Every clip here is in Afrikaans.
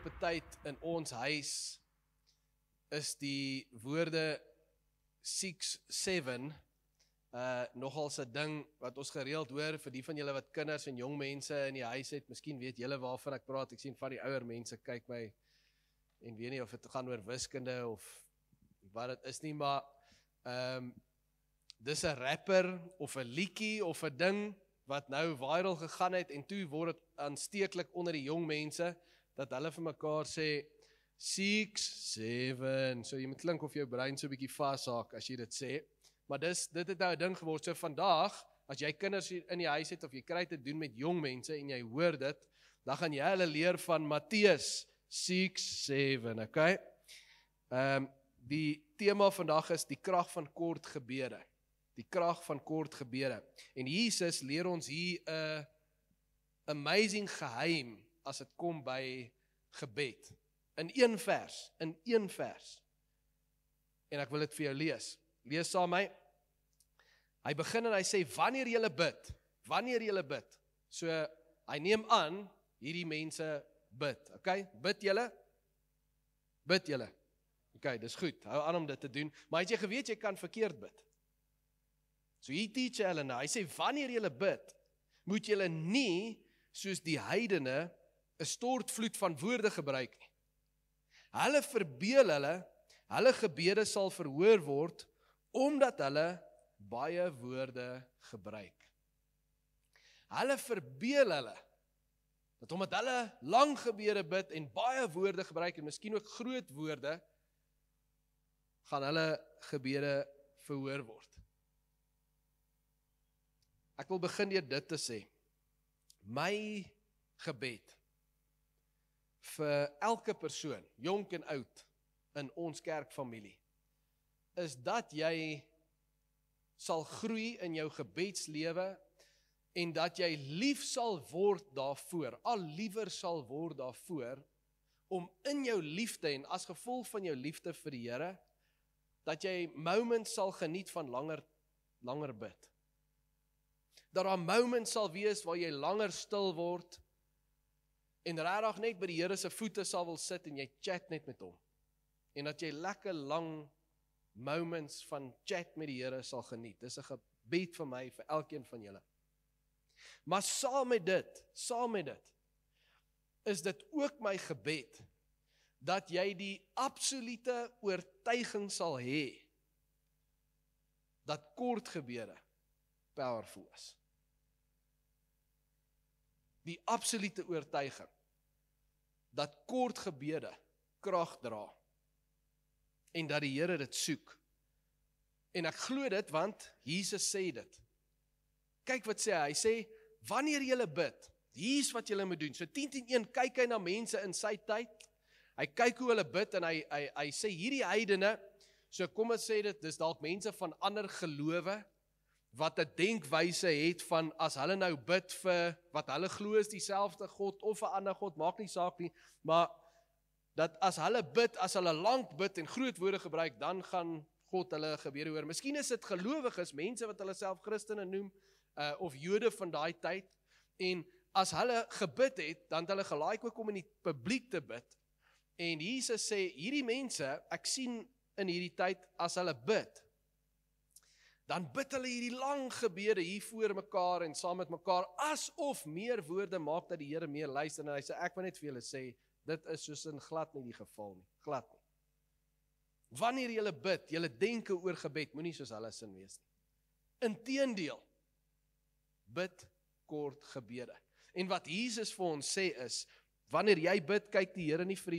afgelope tyd in ons huis is die woorde 6-7 nogals 'n ding wat ons gereeld hoor vir die van julle wat kinders en jong mense in die huis het. Miskien weet julle waarvan ek praat. Ek sien van die ouer mense kyk my en weet nie of dit gaan oor wiskunde of wat dit is nie, maar dis 'n rapper of 'n liedjie of 'n ding wat nou viral gegaan het en toe word dit aansteeklik onder die jong mense dat hulle vir mekaar sê 6-7. So jy moet klink of jou brein so 'n bietjie vashaak as jy dit sê. Maar dit het nou 'n ding geword. So vandag, as jy kinders in die huis het of jy kry te doen met jong mense en jy hoor dit, dan gaan jy hulle leer van Matteus 6-7, okay? Die tema vandag is die krag van kort gebede. Die krag van kort gebede. En Jesus leer ons hier 'n amazing geheim as dit kom by gebed. In een vers. En ek wil dit vir jou lees. Lees saam my. Hy begin en hy sê, wanneer julle bid. So, hy neem aan, hierdie mense bid. Okay, bid julle. Okay, dis goed, hou aan om dit te doen. Maar het jy geweet, jy kan verkeerd bid. So hier teach hulle nou, hy sê, wanneer julle bid, moet julle nie, soos die heidene, 'n stortvloed van woorde gebruik nie. Hulle verbeel hulle gebede sal verhoor word, omdat hulle baie woorde gebruik. Hulle verbeel dat omdat hulle lang gebede bid en baie woorde gebruik en miskien ook groot woorde, gaan hulle gebede verhoor word. Ek wil begin deur dit te sê. My gebed vir elke persoon, jonk en oud, in ons kerkfamilie, is dat jy sal groei in jou gebedslewe en dat jy lief sal word daarvoor, al liewer sal word daarvoor, om in jou liefde en as gevolg van jou liefde vir die Here, dat jy moments sal geniet van langer bid. Dat daar moments sal wees waar jy langer stil word en regtig net by die Here se voete sal wil sit en jy chat net met hom. En dat jy lekker lang moments van chat met die Here sal geniet. Dis 'n gebed vir my, vir elkeen van julle. Maar saam met dit, is dit ook my gebed, dat jy die absolute oortuiging sal hê, dat kort gebede powerful is. Die absolute oortuiging, dat kort gebede krag dra, en dat die Here dit soek. En ek glo dit, want Jesus sê dit. Kyk wat sê hy sê, wanneer julle bid, hier's wat julle moet doen. So 10:1 kyk hy na mense in sy tyd, hy kyk hoe hulle bid, en hy sê, hierdie heidene, so kom ons sê dit, dis dalk mense van ander gelowe, wat 'n denkwyse het van, as hulle nou bid vir, wat hulle glo is dieselfde God, of 'n ander God, maak nie saak nie, maar, dat as hulle bid, as hulle lank bid en groot woorde gebruik, dan gaan God hulle gebede hoor. Miskien is dit gelowiges, mense wat hulle self Christene noem, of Jode van daai tyd, en as hulle gebid het, dan het hulle gelaik ook om in die publiek te bid, en Jesus sê, hierdie mense, ek sien in hierdie tyd, as hulle bid, dan bid hulle hierdie lang gebede hier voor mekaar en saam met mekaar, asof meer woorde maak dat die Here meer luister, en hy sê, ek wil net vir julle sê, dit is soos in glad nie die geval nie, glad nie. Wanneer julle bid, julle denke oor gebed, moenie soos hulle sin wees nie. Inteendeel, bid kort gebede. En wat Jesus vir ons sê is, wanneer jy bid, kyk die Here nie vir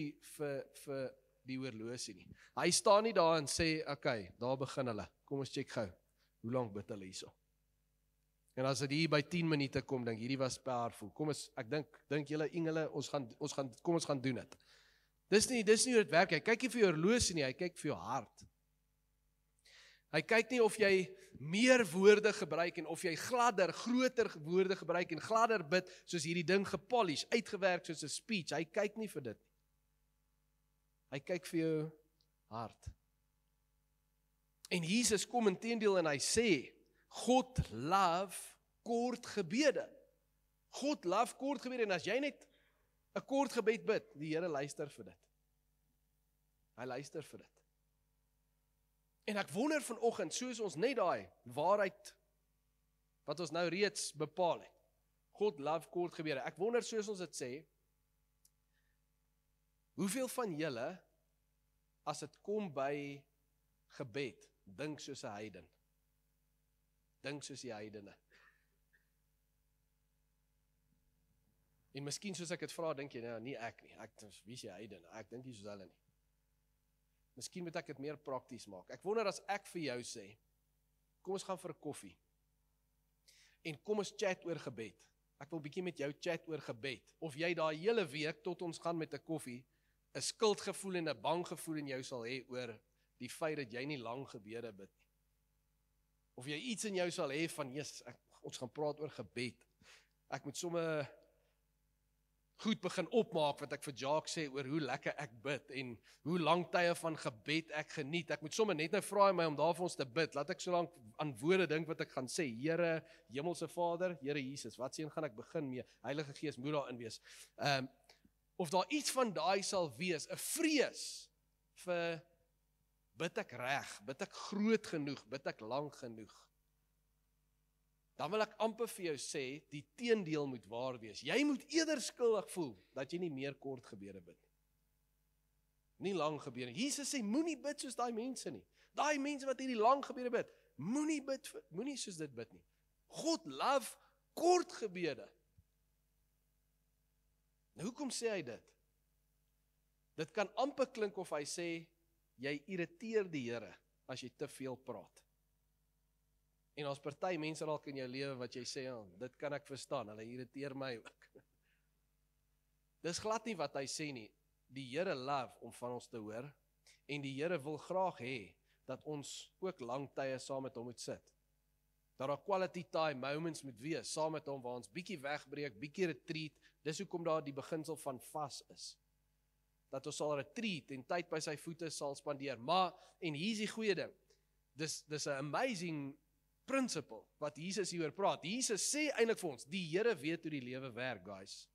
die horlosie nie. Hy staan nie daar en sê, okay, daar begin hulle, kom ons check gou, hoe lank bid hulle hierso? En as dit hier by 10 minute kom, dink hierdie was powerful. Kom ons, ek dink julle engele, kom ons gaan doen dit. Dis nie hoe dit werk. Hy kyk nie vir jou horlosie nie, hy kyk vir jou hart. Hy kyk nie of jy meer woorde gebruik en of jy gladder, groter woorde gebruik en gladder bid, soos hierdie ding gepolish, uitgewerk soos 'n speech. Hy kyk nie vir dit nie. Hy kyk vir jou hart. En Jesus kom inteendeel en hy sê, God love kort gebede. God love kort gebede, en as jy net 'n kort gebed bid, die Here luister vir dit. Hy luister vir dit. En ek wonder vanoggend, soos ons net daai waarheid, wat ons nou reeds bepaal het, God love kort gebede, ek wonder soos ons dit sê, hoeveel van julle, as dit kom by gebed, dink soos 'n heiden? Dink soos die heidene. En miskien soos ek dit vra, dink jy, nou, nie ek nie, wie is die heidene? Ek dink nie soos hulle nie. Miskien moet ek dit meer prakties maak. Ek wonder as ek vir jou sê, kom ons gaan vir 'n koffie, en kom ons chat oor gebed. Ek wil bietjie met jou chat oor gebed. Of jy daai hele week, tot ons gaan met 'n koffie, 'n skuldgevoel en 'n banggevoel in jou sal hê oor die feit dat jy nie lang gebede bid nie. Of jy iets in jou sal hê van, ons gaan praat oor gebed. Ek moet sommer goed begin opmaak wat ek vir Jacques sê oor hoe lekker ek bid en hoe lang tye van gebed ek geniet. Ek moet sommer net nou vra my om daar vir ons te bid. Laat ek so lank aan woorde dink wat ek gaan sê. Here, Hemelse Vader, Here Jesus, wat sien gaan ek begin mee? Heilige Gees moet daarin wees. Of daar iets van daai sal wees, 'n vrees vir bid ek reg, bid ek groot genoeg, bid ek lank genoeg. Dan wil ek amper vir jou sê, die teendeel moet waar wees. Jy moet eerder skuldig voel, dat jy nie meer kort gebede bid nie. Nie lang gebede nie. Jesus sê, moenie bid soos daai mense nie. Daai mense wat hierdie lang gebede bid, moenie soos dit bid nie. God love kort gebede. Nou, hoekom sê hy dit? Dit kan amper klink of hy sê, jy irriteer die Here, as jy te veel praat. En as party mense dalk in jou lewe wat jy sê, dit kan ek verstaan, hulle irriteer my ook. Dis glad nie wat hy sê nie. Die Here love om van ons te hoor, en die Here wil graag hê, dat ons ook lang tye saam met hom moet sit. Dat daar quality time moments moet wees, saam met hom, waar ons bietjie wegbreek, bietjie retreat, dis hoekom daar die beginsel van vas is. Dat ons sal retreat en tyd by sy voete sal spandeer. Maar, en hier is die goeie ding, dis 'n amazing principle, wat Jesus hieroor praat. Jesus sê eintlik vir ons, die Here weet hoe die lewe werk, guys.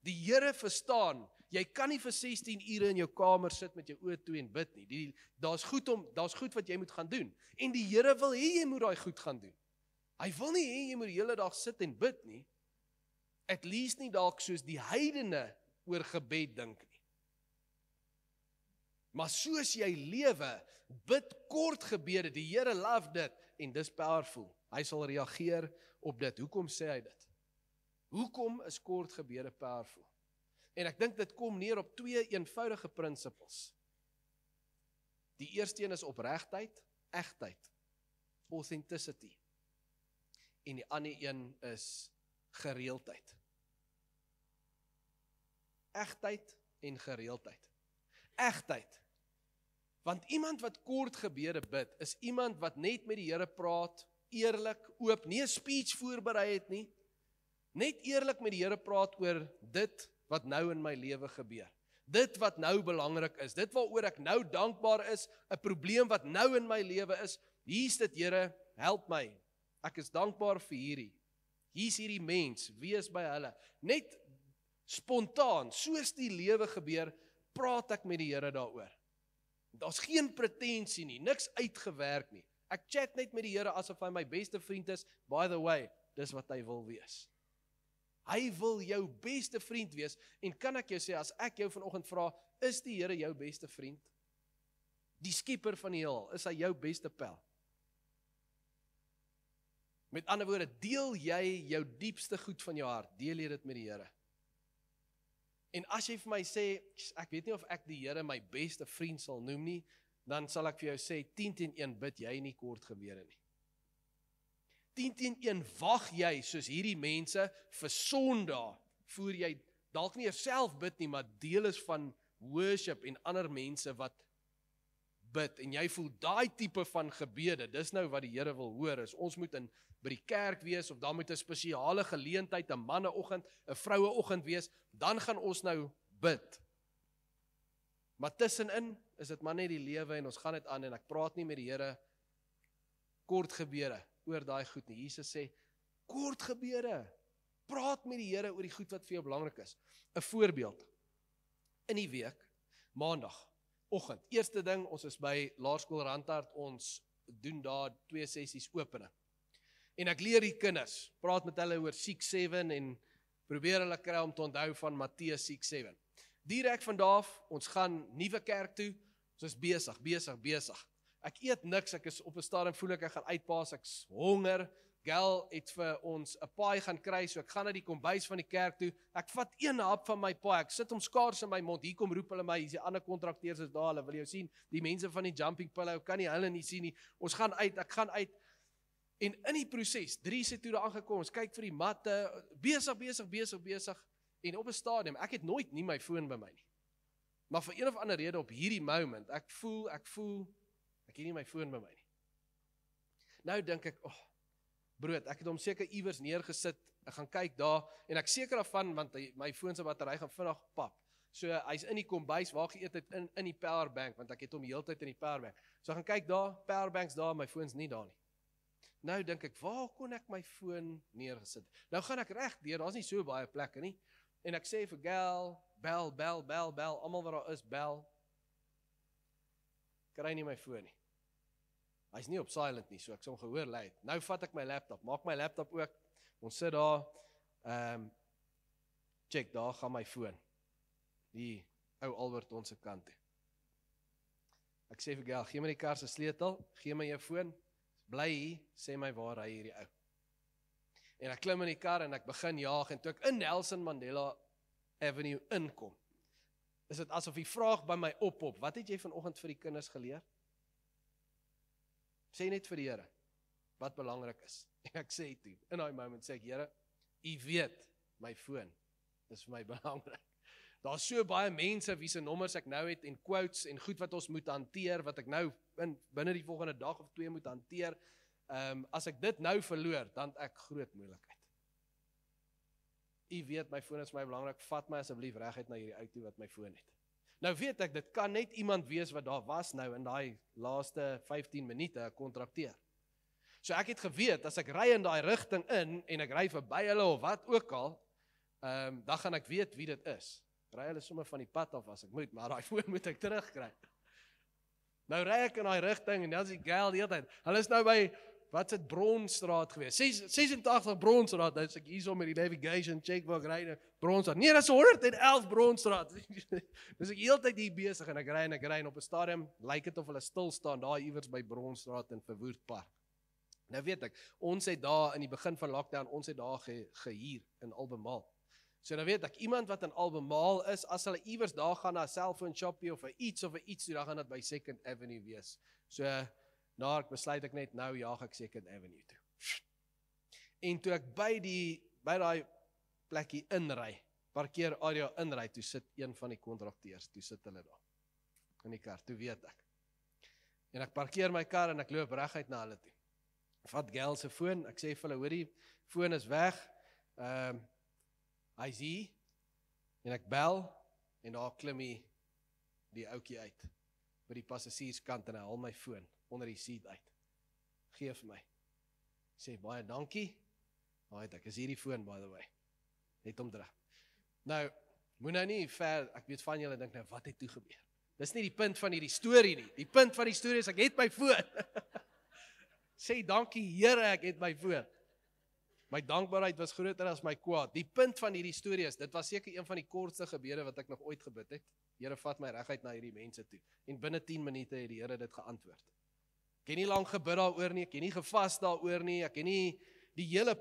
Die Here verstaan, jy kan nie vir 16 ure in jou kamer sit met jou oë toe en bid nie. Daar's goed wat jy moet gaan doen. En die Here wil hê jy moet daai goed gaan doen. Hy wil nie hê jy moet die hele dag sit en bid nie. At least nie dalk soos die heidene oor gebed dink nie. Maar soos jy lewe, bid kort gebede, die Here love dit, en dis powerful. Hy sal reageer op dit. Hoekom sê hy dit? Hoekom is kort gebede powerful? En ek dink dit kom neer op 2 eenvoudige principles. Die eerste een is opregtheid, egtheid, authenticity. En die ander een is gereeldheid. Egtheid en gereeldheid. Egtheid. Want iemand wat kort gebede bid, is iemand wat net met die Here praat, eerlik, oop, nie 'n speech voorberei het nie, net eerlik met die Here praat oor dit wat nou in my lewe gebeur. Dit wat nou belangrik is, dit waaroor ek nou dankbaar is, 'n probleem wat nou in my lewe is, hier's dit Here, help my. Ek is dankbaar vir hierdie. Hier's hierdie mens, wees by hulle. Net spontaan, soos die lewe gebeur, praat ek met die Here daaroor. Daar's geen pretensie nie, niks uitgewerk nie. Ek chat net met die Here asof hy my beste vriend is. By the way, dis wat hy wil wees. Hy wil jou beste vriend wees, en kan ek jou sê, as ek jou vanoggend vra, is die Here jou beste vriend? Die skepper van die heelal, is hy jou beste pel? Met ander woorde, deel jy jou diepste goed van jou hart, deel jy dit met die Here? En as jy vir my sê, ek weet nie of ek die Here my beste vriend sal noem nie, dan sal ek vir jou sê, 10-1 bid jy nie kort gebede nie. 10-1 wag jy, soos hierdie mense, vir Sondag, voor jy dalk nie self bid nie, maar deel is van worship en ander mense wat bid, en jy voel daai tipe van gebede, dis nou wat die Here wil hoor, is ons moet by die kerk wees, of dan moet 'n spesiale geleentheid, 'n manneoggend, 'n vroueoggend wees, dan gaan ons nou bid. Maar tussenin is dit maar net die lewe, en ons gaan dit aan, en ek praat nie met die Here kort gebede oor daai goed nie. Jesus sê, kort gebede, praat met die Here oor die goed wat vir jou belangrik is. 'n Voorbeeld. In die week, maandag, oggend. Eerste ding, ons is by Laerskool Randhart, ons doen daar 2 sessies opening. En ek leer die kinders, praat met hulle oor 6-7 en probeer hulle kry om te onthou van Matteus 6-7. Direk van daar af, ons gaan nuwe kerk toe, ons is besig. Ek eet niks, ek is op 'n stadium voel ek gaan uitpaas, ek's honger. Gel het vir ons 'n paai gaan kry, so ek gaan na die kombuis van die kerk toe. Ek vat een hap van my paai, ek sit hom skaars in my mond. Hier kom roep hulle my, hier's die ander kontrakteurs is daar, hulle wil jou sien. Die mense van die jumping pillow kan nie hulle nie sien nie. Ons gaan uit, ek gaan uit. En in die proses, 3 het toe daar aangekom, ons kyk vir die matte, besig. En op 'n stadium, ek het nooit nie my foon by my nie. Maar vir een of ander rede op hierdie moment, ek voel, ek het nie my foon by my nie. Nou dink ek, brood, ek het hom seker iewers neergesit, ek gaan kyk daar, en ek seker daarvan, want my foon se battery gaan vinnig pap. So, hy's in die kombuis, waar geëet het, in die powerbank, want ek het hom die hele tyd in die powerbank. So, ek gaan kyk daar, powerbank's daar, my foon's nie daar nie. Nou dink ek, waar kon ek my foon neergesit? Nou gaan ek reg deur, daar's nie so baie plekke nie. En ek sê vir Gel, bel, almal wat daar is, bel. Kry nie my foon nie. Hy's nie op silent nie, so ek sal hom gehoor lei. Nou vat ek my laptop, maak my laptop ook. Ons sit daar, check, daar gaan my foon. Die ou Albert ons se kant toe. Ek sê vir Gel, gee my die kar se sleutel, gee my jou foon, bly hier, sê my waar ry hierdie ou. En ek klim in die kar en ek begin jaag, en toe ek in Nelson Mandela Avenue inkom, is dit asof die vraag by my oppop, wat het jy vanoggend vir die kinders geleer? Sê net vir die Here, wat belangrik is. En ek sê toe, in daai moment sê ek, Here, U weet, my foon, dis vir my belangrik. Daar's so baie mense wie se nommers ek nou het, en quotes, en goed wat ons moet hanteer, wat ek nou binne die volgende dag of 2 moet hanteer. As ek dit nou verloor, dan ek groot moeilikheid. U weet, my foon is my belangrik, vat my asseblief reguit na hierdie ou toe wat my foon het. Nou weet ek, dit kan net iemand wees wat daar was nou in daai laaste 15 minute, 'n kontrakteur. So ek het geweet, as ek ry in daai rigting in, en ek ry verby hulle of wat ook al, dan gaan ek weet wie dit is. Ry hulle sommer van die pad af as ek moet, maar daai foon moet ek terugkry. Nou ry ek in daai rigting, en dan is die Gel die hele tyd, hulle is nou by, wat is dit, Bronstraat gewees, 86 Bronstraat, nou is ek hierso met die navigation, check waar ek ry, Bronstraat, nee, dat is 111 Bronstraat, dus ek die hele tyd hier besig, en ek ry, en op 'n stadium, lyk het of hulle stil staan, daar iewers by Bronstraat in Verwoerd Park. Nou weet ek, ons het daar, in die begin van lockdown, ons het daar gehuur, in Albemarle. So nou weet ek, iemand wat in Albemarle is, as hulle iewers daar gaan na 'n cellphone shoppie, of iets, dan gaan dit by Second Avenue wees. So, daar besluit ek net, nou jaag ek Second Avenue toe. En toe ek by daai plekkie inry, parkeer area inry, toe sit een van die kontrakteurs, toe sit hulle daar, in die kar, toe weet ek. En ek parkeer my kar, en ek loop reguit na hulle toe. Vat Gel se foon, ek sê vir hulle, hoor die foon is weg, hy's hier, en ek bel, en daar klim die ouetjie uit, by die passasierskant, en hy haal my foon, onder die seat uit. Geef my. Sê, baie dankie. Ek is hier die foon, by the way. Net hom terug. Nou, moet nou nie ver, ek weet van julle dink nou, wat het toe gebeur? Dis nie die punt van hierdie storie nie. Die punt van die storie is, ek het my foon. Sê, dankie Here, ek het my foon. My dankbaarheid was groter as my kwaad. Die punt van hierdie storie is, dit was seker een van die kortste gebede wat ek nog ooit gebid het. Here, vat my reguit na hierdie mense toe. En binne 10 minute het die Here dit geantwoord. Ek het nie lang gebid daaroor nie, ek het nie gevas daaroor nie, ek het nie die hele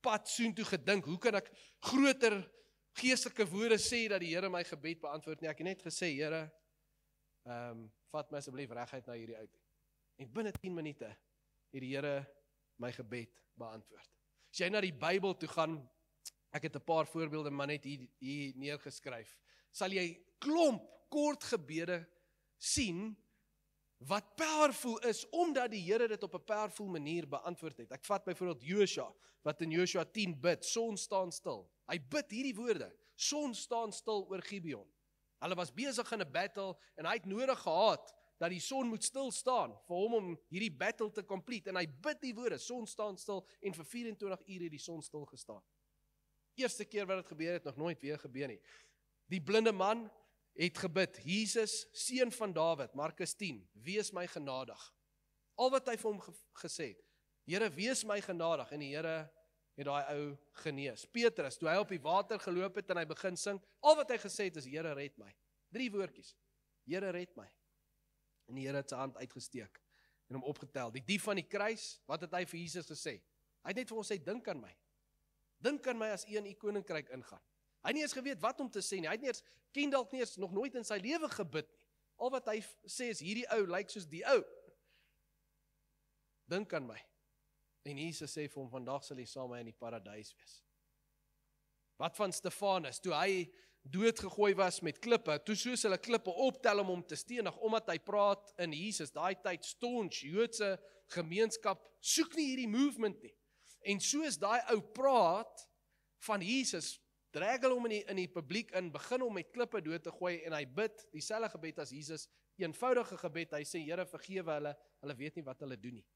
pad soontoe gedink, hoe kan ek groter geestelike woorde sê dat die Here my gebed beantwoord nie, ek het net gesê, Here, vat my asseblief reguit na hierdie uit. En binne 10 minute het die Here my gebed beantwoord. As jy na die Bybel toe gaan, ek het 'n paar voorbeelde maar net hier neergeskryf, sal jy klomp kort gebede sien, wat powerful is, omdat die Here dit op 'n powerful manier beantwoord het. Ek vat byvoorbeeld Josua, wat in Josua 10 bid, son staan stil. Hy bid hierdie woorde, son staan stil oor Gibeon. Hulle was besig in 'n battle, en hy het nodig gehad, dat die son moet stil staan, vir hom om hierdie battle te complete, en hy bid die woorde, son staan stil, en vir 24 ure die son stil gestaan. Eerste keer wat dit gebeur het, nog nooit weer gebeur nie. Die blinde man het gebid, Jesus, seun van Dawid, Markus 10, wees my genadig. Al wat hy vir hom gesê het, Here, wees my genadig, en die Here het daai ou genees. Petrus, toe hy op die water geloop het en hy begin sing, al wat hy gesê het is, Here, red my. 3 woordjies, Here, red my. En die Here het sy hand uitgesteek en hom opgetel. Die dief van die kruis, wat het hy vir Jesus gesê? Hy het net vir ons sê, dink aan my. Dink aan my as u in u koninkryk ingaan. Hy het nie eens geweet wat om te sê nie. Hy het nie eens, ken dalk nie eens, nog nooit in sy lewe gebid nie. Al wat hy sê is, hierdie ou lyk soos die ou. Dink aan my. En Jesus sê vir hom, vandag sal jy saam met my in die paradys wees. Wat van Stefanus, toe hy doodgegooi was met klippe, toe soos hulle klippe optel om hom te stenig, omdat hy praat in Jesus, daai tyd staunch, Joodse gemeenskap, soek nie hierdie movement nie. En soos daai ou praat van Jesus, drag hulle hom in die publiek in, begin hom met klippe dood te gooi, en hy bid dieselfde gebed as Jesus, eenvoudige gebed, hy sê, Here, vergewe hulle weet nie wat hulle doen nie.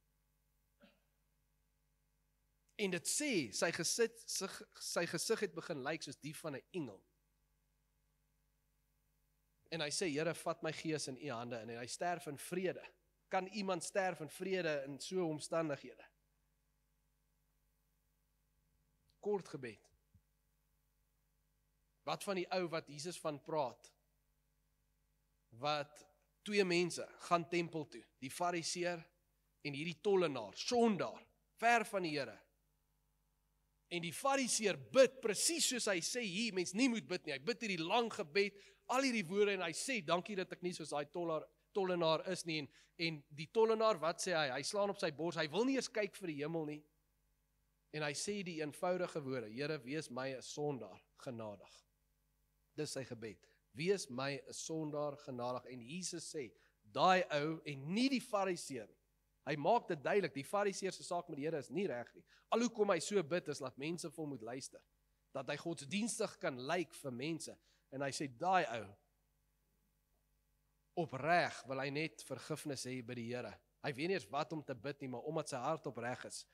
En dit sê, sy gesig het begin lyk soos die van 'n engel. En hy sê, Here, vat my gees in u hande, en hy sterf in vrede. Kan iemand sterf in vrede in so omstandighede? Kort gebed. Wat van die ou wat Jesus van praat? Wat 2 mense gaan tempel toe, die fariseer en hierdie tollenaar, sondaar, ver van die Here. En die fariseer bid presies soos hy sê hier, mens nie moet bid nie. Hy bid hierdie lang gebed, al hierdie woorde, en hy sê, dankie dat ek nie soos daai tollenaar is nie. En die tollenaar, wat sê hy? Hy slaan op sy bors, hy wil nie eens kyk vir die hemel nie. En hy sê die eenvoudige woorde, Here, wees my 'n sondaar genadig. Dis sy gebed. Wees my 'n sondaar genadig. En Jesus sê, daai ou en nie die fariseer nie. Hy maak dit duidelik, die fariseer se saak met die Here is nie reg nie. Al hoekom hy so bid is, laat mense vir hom moet luister. Dat hy godsdienstig kan lyk vir mense. En hy sê, daai ou, opreg wil hy net vergifnis hê by die Here. Hy weet nie eens wat om te bid nie, maar omdat sy hart opreg is,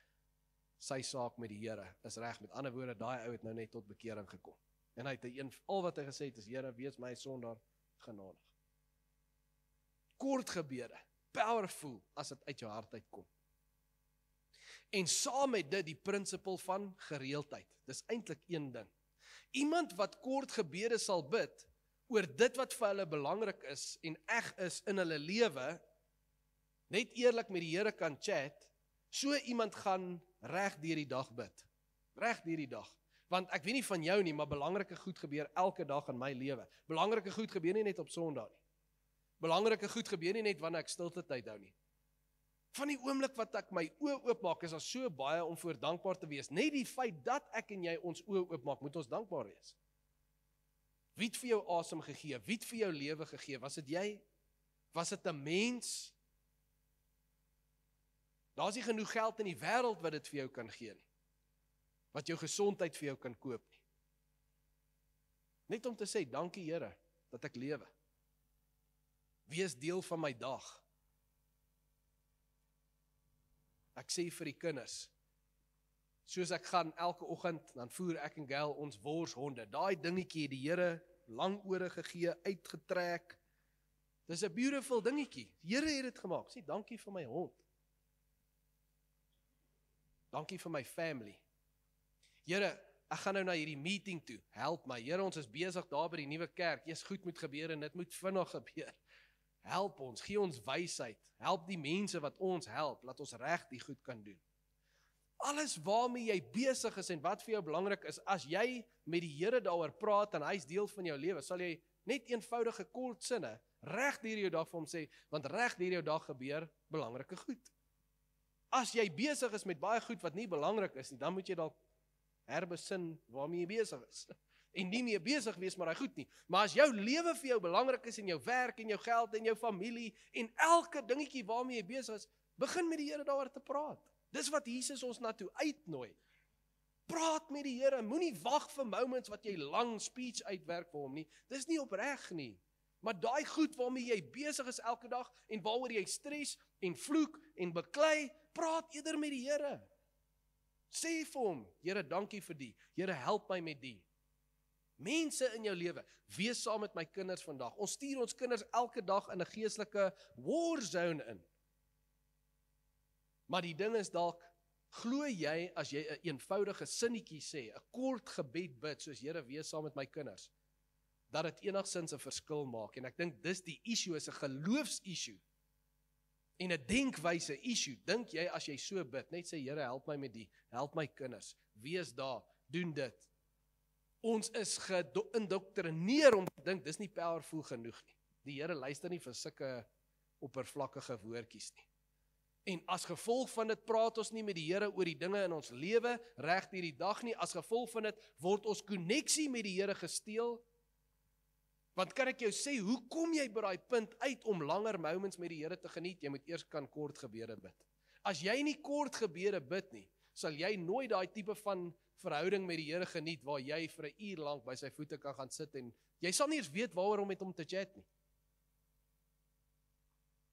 sy saak met die Here is reg. Met ander woorde, daai ou het nou net tot bekering gekom. En hy het al wat hy gesê het is, Here, wees my sondaar genadig. Kort gebede, powerful as dit uit jou hart uitkom. En saam met dit die principle van gereeldheid. Dis eintlik een ding. Iemand wat kort gebede sal bid oor dit wat vir hulle belangrik is en eg is in hulle lewe, net eerlik met die Here kan chat, so iemand gaan reg deur die dag bid. Reg deur die dag. Want ek weet nie van jou nie, maar belangrike goed gebeur elke dag in my lewe. Belangrike goed gebeur nie net op Sondag nie. Belangrike goed gebeur nie net wanneer ek stilte tyd hou nie. Van die oomblik wat ek my oë oopmaak, is daar so baie om voor dankbaar te wees. Net die feit dat ek en jy ons oë oopmaak, moet ons dankbaar wees. Wie het vir jou asem gegee? Wie het vir jou lewe gegee? Was dit jy? Was dit 'n mens? Daar's nie genoeg geld in die wêreld wat dit vir jou kan gee nie. Wat jou gesondheid vir jou kan koop nie. Net om te sê, dankie Here, dat ek lewe. Wees deel van my dag. Ek sê vir die kinders, soos ek gaan elke oggend, dan voer ek en Gail ons worshonde. Daai dingetjie het die Here lang ore gegee, uitgetrek. Dis 'n beautiful dingetjie. Die Here het dit gemaak. Sê dankie vir my hond. Dankie vir my family. Here, ek gaan nou na hierdie meeting toe. Help my. Here, ons is besig daar by die nuwe kerk. Eers goed moet gebeur en dit moet vinnig gebeur. Help ons, gee ons wysheid. Help die mense wat ons help, laat ons reg die goed kan doen. Alles waarmee jy besig is en wat vir jou belangrik is, as jy met die Here daaroor praat en hy is deel van jou lewe, sal jy net eenvoudige kort sinne reg deur jou dag vir hom sê, want reg deur jou dag gebeur belangrike goed. As jy besig is met baie goed wat nie belangrik is nie, dan moet jy dalk herbesin waarmee jy besig is. En nie meer besig wees met daai goed nie. Maar as jou lewe vir jou belangrik is en jou werk en jou geld en jou familie en elke dingetjie waarmee jy besig is, begin met die Here daaroor te praat. Dis wat Jesus ons na toe uitnooi. Praat met die Here, moenie wag vir moments wat jy lang speech uitwerk vir hom nie. Dis nie opreg nie. Maar daai goed waarmee jy besig is elke dag en waaroor jy stres en vloek en beklei, praat eerder met die Here. Sê vir hom, Here, dankie vir die. Here, help my met die. Mense in jou lewe, wees saam met my kinders vandag. Ons stuur ons kinders elke dag in 'n geestelike war zone in. Maar die ding is dalk, glo jy as jy 'n eenvoudige sinnetjie sê, 'n kort gebed bid, soos Here, wees saam met my kinders, dat dit enigstens 'n verskil maak. En ek dink dis die issue, is 'n geloofs-issue. En 'n denkwyse issue. Dink jy as jy so bid, net sê, Here, help my met die, help my kinders, wees daar, doen dit. Ons is geïndoktrineer om te dink, dis nie powerful genoeg nie. Die Here luister nie vir sulke oppervlakkige woordjies nie. En as gevolg van dit praat ons nie met die Here oor die dinge in ons lewe, reg hierdie dag nie. As gevolg van dit word ons koneksie met die Here gesteel. Want kan ek jou sê, hoe kom jy by daai punt uit om langer moments met die Here te geniet? Jy moet eers kan kort gebede bid. As jy nie kort gebede bid nie, sal jy nooit daai tipe van verhouding met die Here geniet, waar jy vir 'n uur lank by sy voete kan gaan sit en jy sal nie eens weet waaroor om met hom te chat nie.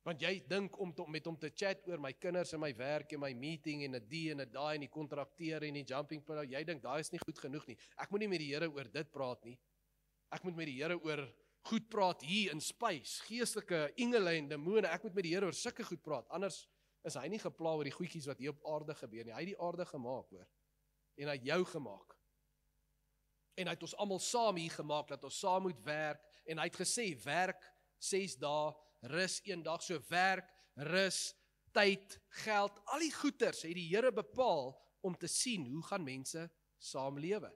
Want jy dink om met hom te chat oor my kinders en my werk en my meeting en 'n die en 'n daai en die kontrakteer en die jumping pillow, jy dink daai is nie goed genoeg nie. Ek moet nie met die Here oor dit praat nie. Ek moet met die Here oor goed praat hier in space, geestelike engele en demone. Ek moet met die Here oor sulke goed praat. Anders is hy nie gepla oor die goedjies wat hier op aarde gebeur nie. Hy het die aarde gemaak, hoor. En hy het jou gemaak. En hy het ons almal saam hier gemaak, dat ons saam moet werk. En hy het gesê, werk 6 dae, rus 1 dag. So werk, rus, tyd, geld, al die goeders het die Here bepaal om te sien, hoe gaan mense saamlewe.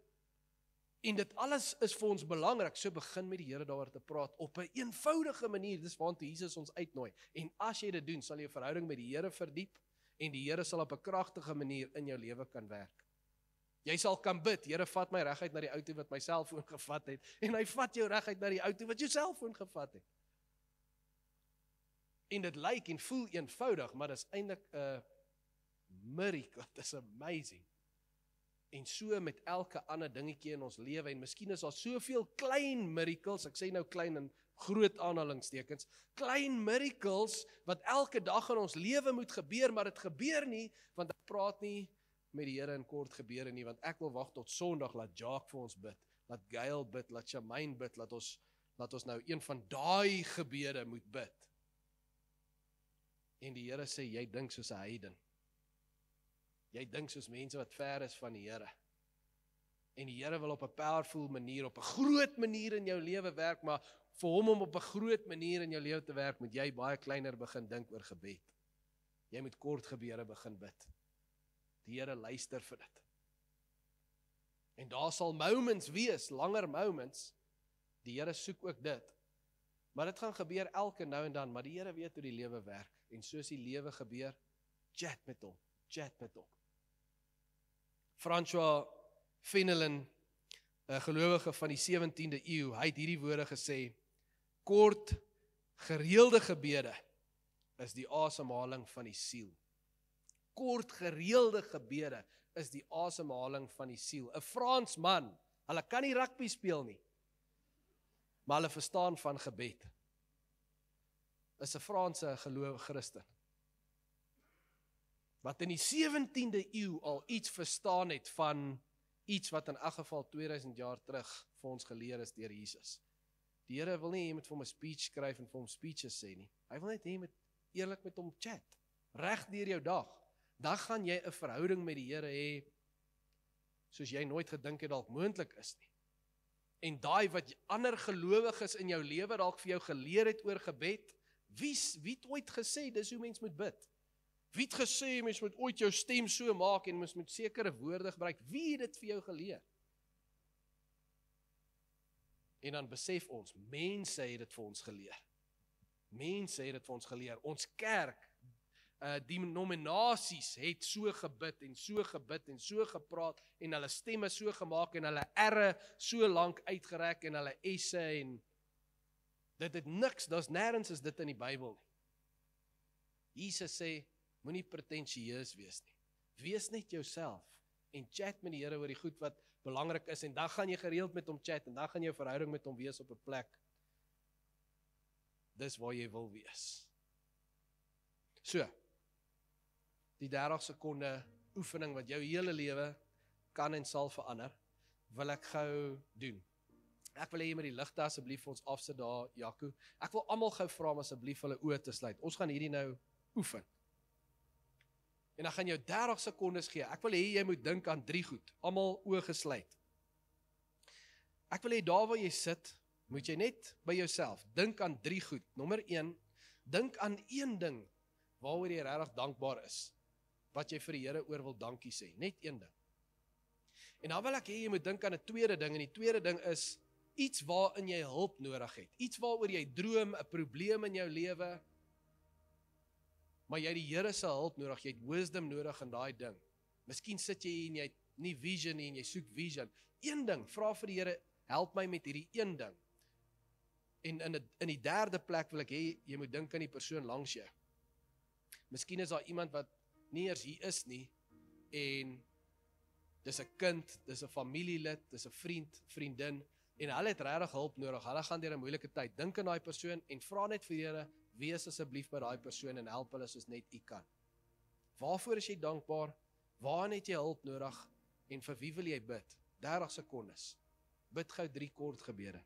En dit alles is vir ons belangrik, so begin met die Here daaroor te praat, op 'n eenvoudige manier, dis waartoe Jesus ons uitnooi. En as jy dit doen, sal jy 'n verhouding met die Here verdiep, en die Here sal op 'n kragtige manier in jou lewe kan werk. Jy sal kan bid, Here, vat my reguit na die ou toe wat my selfoon gevat het, en hy vat jou reguit na die ou toe wat jou selfoon gevat het. En dit lyk en voel eenvoudig, maar dit is eintlik 'n miracle, dit is amazing. En so met elke ander dingetjie in ons lewe, en miskien is daar soveel klein miracles, ek sê nou klein in groot aanhalingstekens, klein miracles, wat elke dag in ons lewe moet gebeur, maar dit gebeur nie, want ek praat nie met die Here in kort gebede nie, want ek wil wag tot Sondag, laat Jacques vir ons bid, laat Gail bid, laat Shamaine bid, laat ons nou een van daai gebede moet bid. En die Here sê, jy dink soos 'n heiden. Jy dink soos mense wat ver is van die Here. En die Here wil op 'n powerful manier, op 'n groot manier in jou lewe werk, maar vir hom om op 'n groot manier in jou lewe te werk, moet jy baie kleiner begin dink oor gebed. Jy moet kort gebede begin bid. Die Here luister vir dit. En daar sal moments wees, langer moments, die Here soek ook dit. Maar dit gaan gebeur elke nou en dan, maar die Here weet hoe die lewe werk. En soos die lewe gebeur, chat met hom. François Fenelon, 'n gelowige van die 17de eeu, hy het hierdie woorde gesê, kort, gereelde gebede is die asemhaling van die siel. Kort, gereelde gebede is die asemhaling van die siel. 'n Fransman, hulle kan nie rugby speel nie, maar hulle verstaan van gebed. Is 'n Franse gelowige Christen, wat in die 17de eeu al iets verstaan het van iets wat in elk geval 2000 jaar terug vir ons geleer is deur Jesus. Die Here wil nie jy moet vir hom 'n speech skryf en vir hom speeches sê nie. Hy wil net jy moet eerlik met hom chat, reg deur jou dag. Dan gaan jy 'n verhouding met die Here hê, soos jy nooit gedink het dalk moontlik is nie. En daai wat ander gelowiges in jou lewe dalk vir jou geleer het oor gebed, wie het ooit gesê dis hoe mens moet bid? Wie het gesê mens moet ooit jou stem so maak en mens moet sekere woorde gebruik? Wie het dit vir jou geleer? En dan besef ons, mense het dit vir ons geleer. Mense het dit vir ons geleer. Ons kerk, die denominasies het so gebid en so gepraat en hulle stemme so gemaak en hulle R so lank uitgerek en hulle S'e en dit het niks, daar's nêrens is dit in die Bybel nie. Jesus sê, moenie pretensieus wees nie. Wees net jouself en chat met die Here oor die goed wat belangrik is en dan gaan jy gereeld met hom chat en dan gaan jou verhouding met hom wees op 'n plek. Dis waar jy wil wees. So, die 30 sekonde oefening wat jou hele lewe kan en sal verander, wil ek gou doen. Ek wil hê jy met die ligte asseblief vir ons afsit daar, Jaco. Ek wil almal gou vra om asseblief hulle oë te sluit. Ons gaan hierdie nou oefen. En dan gaan jou 30 sekondes gee. Ek wil hê jy moet dink aan 3 goed. Almal oë gesluit. Ek wil hê daar waar jy sit, moet jy net by jouself dink aan 3 goed. Nommer 1, dink aan 1 ding waaroor jy regtig dankbaar is. Wat jy vir die Here oor wil dankie sê. Net 1 ding. En dan wil ek hê jy moet dink aan 'n tweede ding. En die tweede ding is iets waarin jy hulp nodig het. Iets waaroor jy droom, 'n probleem in jou lewe. Maar jy het die Here se hulp nodig. Jy het wisdom nodig in daai ding. Miskien sit jy hier en jy het nie vision nie en jy soek vision. 1 ding, vra vir die Here, help my met hierdie 1 ding. En in die derde plek wil ek hê jy moet dink aan die persoon langs jou. Miskien is daar iemand wat nie eers hier is nie en dis 'n kind, dis 'n familielid, dis 'n vriend, vriendin en hulle het regtig hulp nodig. Hulle gaan deur 'n moeilike tyd. Dink aan daai persoon en vra net vir die Here, wees asseblief by daai persoon en help hulle soos net U kan. Waarvoor is jy dankbaar? Waaraan het jy hulp nodig? En vir wie wil jy bid? 30 sekondes. Bid gou 3 kort gebede.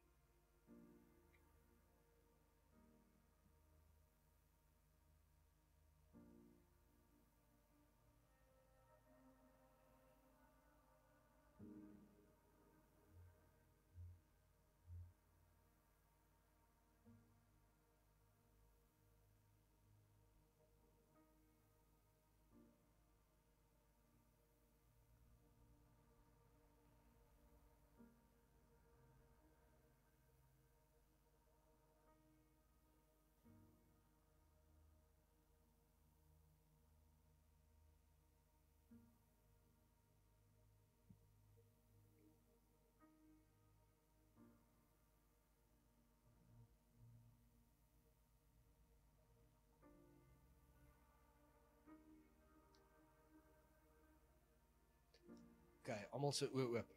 Okay, almal se oë oop.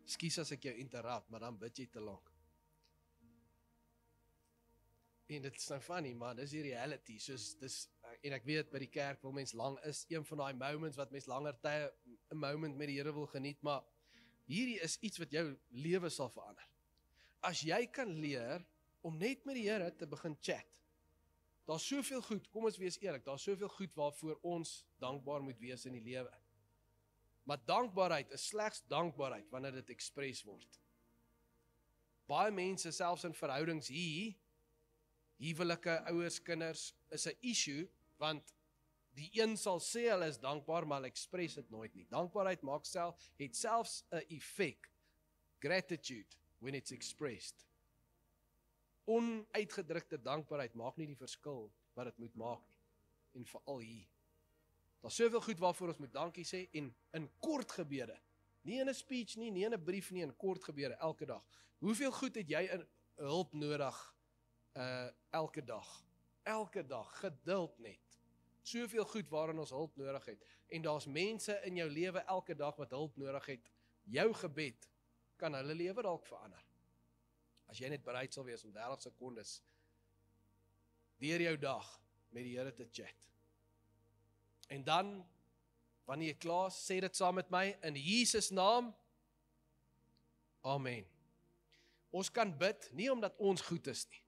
Ekskuus as ek jou interrupt, maar dan bid jy te lank. En dit is nou funny, maar dis die reality. Soos dis en ek weet by die kerk wil mens lang is, een van daai moments wat mens langer tye 'n moment met die Here wil geniet, maar hierdie is iets wat jou lewe sal verander. As jy kan leer om net met die Here te begin chat. Daar's soveel goed, kom ons wees eerlik, daar's soveel goed waarvoor ons dankbaar moet wees in die lewe. Maar dankbaarheid is slegs dankbaarheid wanneer dit express word. Baie mense, selfs in verhoudings hier, huwelike, ouers, kinders, is 'n issue, want die een sal sê hulle is dankbaar, maar hulle express dit nooit nie. Dankbaarheid het selfs 'n effek, gratitude, when it's expressed. Onuitgedrukte dankbaarheid maak nie die verskil wat dit moet maak nie. En veral hier. Daar's soveel goed waarvoor ons moet dankie sê en in kort gebede. Nie in 'n speech nie, nie in 'n brief nie, in kort gebede elke dag. Hoeveel goed het jy in hulp nodig elke dag? Elke dag, geduld net. Soveel goed waarin ons hulp nodig het. En daar's mense in jou lewe elke dag wat hulp nodig het. Jou gebed kan hulle lewe dalk verander. As jy net bereid sal wees om 30 sekondes deur jou dag met die Here te chat. En dan, wanneer jy klaar is, sê dit saam met my, in Jesus naam, Amen. Ons kan bid, nie omdat ons goed is nie,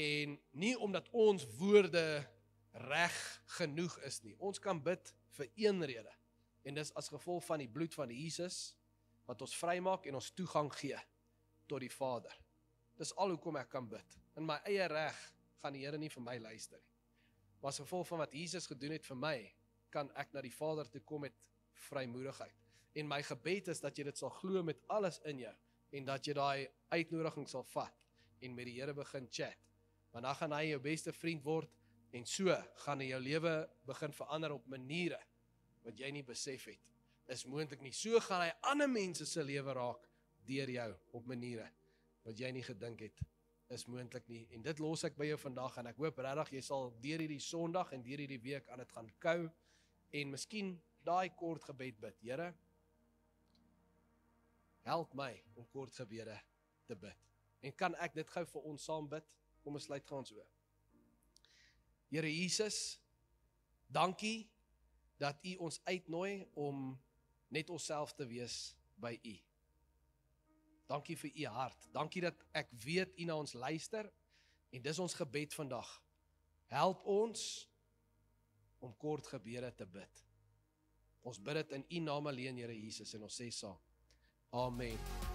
en nie omdat ons woorde reg genoeg is nie. Ons kan bid vir een rede, en dis as gevolg van die bloed van Jesus, wat ons vrymaak en ons toegang gee tot die Vader. Dis al hoekom ek kan bid. In my eie reg gaan die Here nie vir my luister nie. Maar as gevolg van wat Jesus gedoen het vir my, kan ek na die Vader toe kom met vrymoedigheid. En my gebed is dat jy dit sal glo met alles in jou, en dat jy daai uitnodiging sal vat, en met die Here begin chat. Want dan gaan hy jou beste vriend word, en so gaan hy jou lewe begin verander op maniere, wat jy nie besef het, is moontlik nie. So gaan hy ander mense se lewe raak, deur jou, op maniere, wat jy nie gedink het, is moontlik nie. En dit los ek by jou vandag, en ek hoop regtig jy sal deur hierdie Sondag en deur hierdie week aan dit gaan kou, en miskien daai kort gebed bid. Here, help my om kort gebede te bid. En kan ek dit gou vir ons saam bid? Kom ons sluit gou ons oë. Here Jesus, dankie dat U ons uitnooi om net onsself te wees by U. Dankie vir U hart. Dankie dat ek weet U na ons luister, en dis ons gebed vandag. Help ons om kort gebede te bid. Ons bid dit in U naam alleen, Here Jesus, en ons sê saam. Amen.